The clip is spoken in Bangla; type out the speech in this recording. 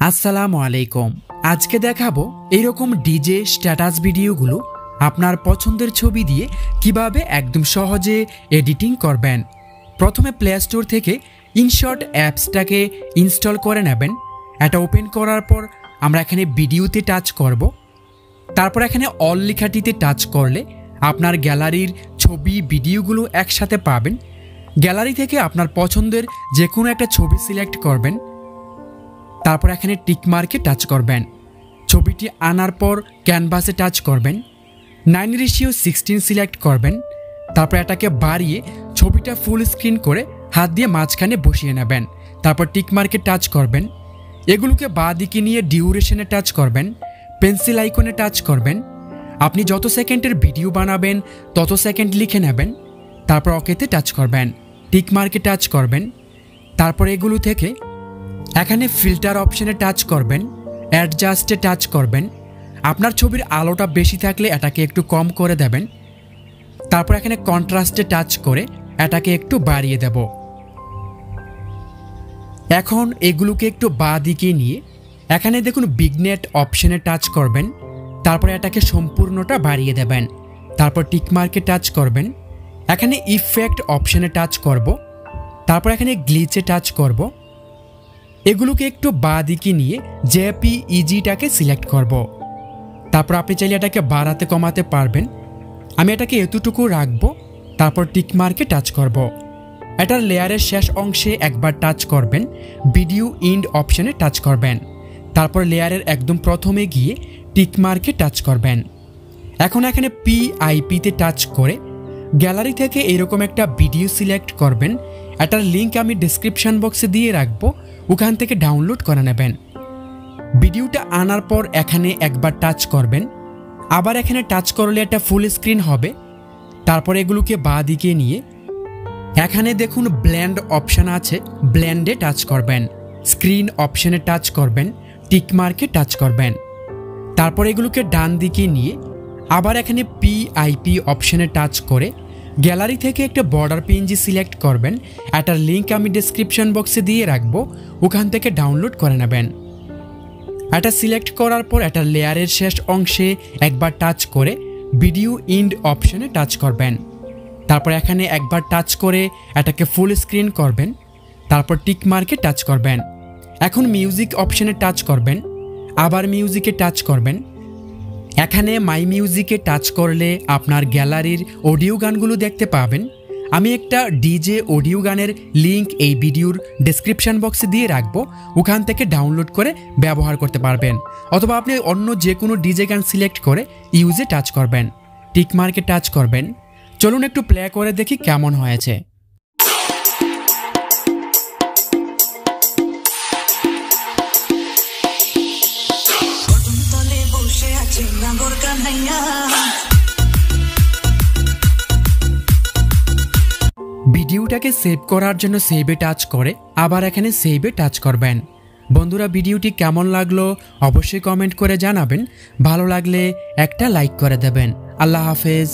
আসসালামু আলাইকুম। আজকে দেখাবো এরকম ডিজে স্ট্যাটাস ভিডিওগুলো আপনার পছন্দের ছবি দিয়ে কিভাবে একদম সহজে এডিটিং করবেন। প্রথমে প্লে স্টোর থেকে ইনশট অ্যাপসটাকে ইনস্টল করে নেবেন। এটা ওপেন করার পর আমরা এখানে ভিডিওতে টাচ করব। তারপর এখানে অল লেখাটিতে টাচ করলে আপনার গ্যালারির ছবি ভিডিওগুলো একসাথে পাবেন। গ্যালারি থেকে আপনার পছন্দের যে কোনো একটা ছবি সিলেক্ট করবেন। তারপর এখানে টিক মার্কে টাচ করবেন। ছবিটি আনার পর ক্যানভাসে টাচ করবেন। 9:16 সিলেক্ট করবেন। তারপর এটাকে বাড়িয়ে ছবিটা ফুল স্ক্রিন করে হাত দিয়ে মাঝখানে বসিয়ে নেবেন। তারপর টিক মার্কে টাচ করবেন। এগুলোকে বাঁ দিকে নিয়ে ডিউরেশনে টাচ করবেন। পেন্সিল আইকনে টাচ করবেন। আপনি যত সেকেন্ডের ভিডিও বানাবেন তত সেকেন্ড লিখে নেবেন। তারপর ওকেতে টাচ করবেন। টিক মার্কে টাচ করবেন। তারপর এগুলো থেকে এখানে ফিল্টার অপশনে টাচ করবেন। অ্যাডজাস্টে টাচ করবেন। আপনার ছবির আলোটা বেশি থাকলে এটাকে একটু কম করে দেবেন। তারপর এখানে কন্ট্রাস্টে টাচ করে এটাকে একটু বাড়িয়ে দেব। এখন এগুলোকে একটু বাঁ দিকে নিয়ে এখানে দেখুন বিগনেট অপশনে টাচ করবেন। তারপর এটাকে সম্পূর্ণটা বাড়িয়ে দেবেন। তারপর টিক মার্কে টাচ করবেন। এখানে ইফেক্ট অপশনে টাচ করব। তারপর এখানে গ্লিচে টাচ করব। এগুলোকে একটু বাঁ দিকে নিয়ে জেপিইজিটাকে সিলেক্ট করব। তারপর আপনি চাইলে এটাকে বাড়াতে কমাতে পারবেন। আমি এটাকে এতটুকু রাখবো। তারপর টিক মার্কে টাচ করব। এটার লেয়ারের শেষ অংশে একবার টাচ করবেন। ভিডিও ইন্ড অপশনে টাচ করবেন। তারপর লেয়ারের একদম প্রথমে গিয়ে টিক মার্কে টাচ করবেন। এখন এখানে পিআইপিতে টাচ করে গ্যালারি থেকে এরকম একটা ভিডিও সিলেক্ট করবেন। এটার লিঙ্ক আমি ডেসক্রিপশন বক্সে দিয়ে রাখবো, ওখান থেকে ডাউনলোড করে নেবেন। ভিডিওটা আনার পর এখানে একবার টাচ করবেন। আবার এখানে টাচ করলে একটা ফুল স্ক্রিন হবে। তারপর এগুলোকে বাঁ দিকে নিয়ে এখানে দেখুন ব্লেন্ড অপশন আছে, ব্লেন্ডে টাচ করবেন। স্ক্রিন অপশনে টাচ করবেন। টিক মার্কে টাচ করবেন। তারপর এগুলোকে ডান দিকে নিয়ে আবার এখানে পিআইপি অপশনে টাচ করে গ্যালারি থেকে একটা বর্ডার পিএনজি সিলেক্ট করবেন। এটার লিঙ্ক আমি ডেসক্রিপশন বক্সে দিয়ে রাখবো, ওখান থেকে ডাউনলোড করে নেবেন। এটা সিলেক্ট করার পর এটার লেয়ারের শেষ অংশে একবার টাচ করে ভিডিও ইন্ড অপশনে টাচ করবেন। তারপর এখানে একবার টাচ করে এটাকে ফুল স্ক্রিন করবেন। তারপর টিক মার্কে টাচ করবেন। এখন মিউজিক অপশনে টাচ করবেন। আবার মিউজিকে টাচ করবেন। এখানে মাই মিউজিকে টাচ করলে আপনার গ্যালারির অডিও গানগুলো দেখতে পাবেন। আমি একটা ডিজে অডিও গানের লিঙ্ক এই ভিডিওর ডেসক্রিপশন বক্সে দিয়ে রাখবো, ওখান থেকে ডাউনলোড করে ব্যবহার করতে পারবেন। অথবা আপনি অন্য যে কোনো ডিজে গান সিলেক্ট করে ইউজে টাচ করবেন। টিক মার্কে টাচ করবেন। চলুন একটু প্লে করে দেখি কেমন হয়েছে। ভিডিওটাকে সেভ করার জন্য সেভে টাচ করে আবার এখানে সেভে টাচ করবেন। বন্ধুরা, ভিডিওটি কেমন লাগলো অবশ্যই কমেন্ট করে জানাবেন। ভালো লাগলে একটা লাইক করে দেবেন। আল্লাহ হাফেজ।